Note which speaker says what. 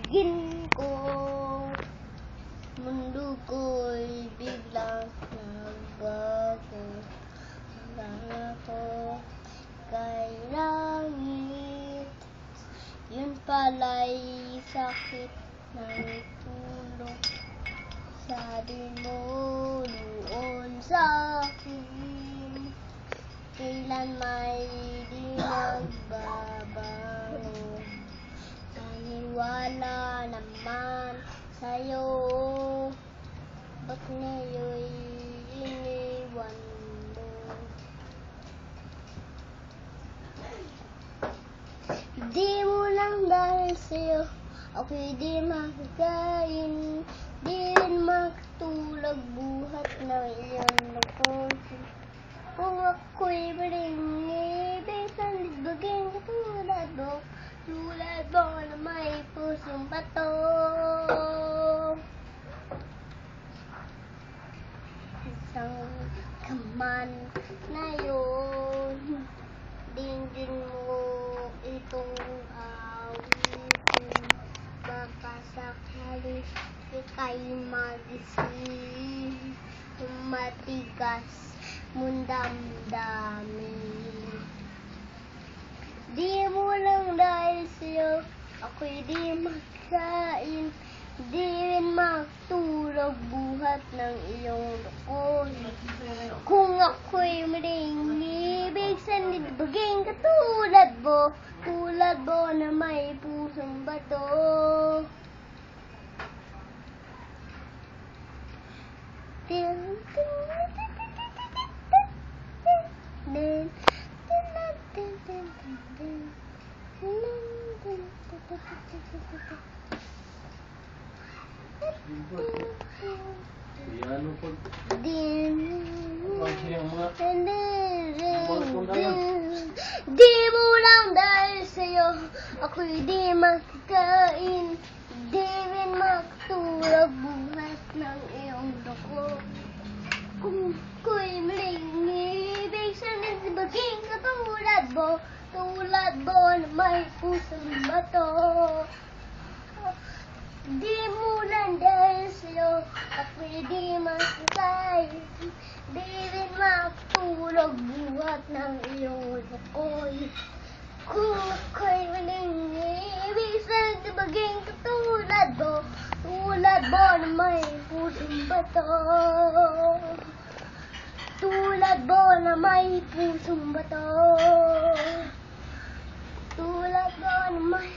Speaker 1: tingin ko, mundo ko'y biglang nagbago. Akala ko kay langit, yun pala'y sakit ng tulog. Sabi mo noon sa'kin, kailan may di nagbabago. Naniwala naman sa'yo, ba't ngayon'y iniwan mo? Di mo lang dahil sa'yo ako'y di makakain, di rin makatulog buhat ng iyong lungkot. Kung ako'y maling ibig, sana'y baging katulad mo, tulad mo na may pusong bato. Isang kaman na yun, dinggin mo itong awitin. Baka sakali ika'y magising, matigas mong damdamin. Di mo lang dahil sa'yo ako'y di makain, di rin makatulog buhat ng iyong lukon. Kung ako'y maling ibig, sana'y baging katulad mo, tulad mo na may pusong bato. Di mo lang dahil sa'yo ako'y di makakain, di rin makatulog buhat ng iyong dugo. Kung ako'y maling ibig, sana'y baging katulad mo, tulad mo na may pusong bato. Di mo lang dahil sa'yo ako'y di makakain, di rin makatulog buhat ng iyong dugo'y. Kung ako'y maling ibig, sana'y baging katulad mo, tulad mo na may pusong bato. Tulad mo na may pusong bato, tulad mo na may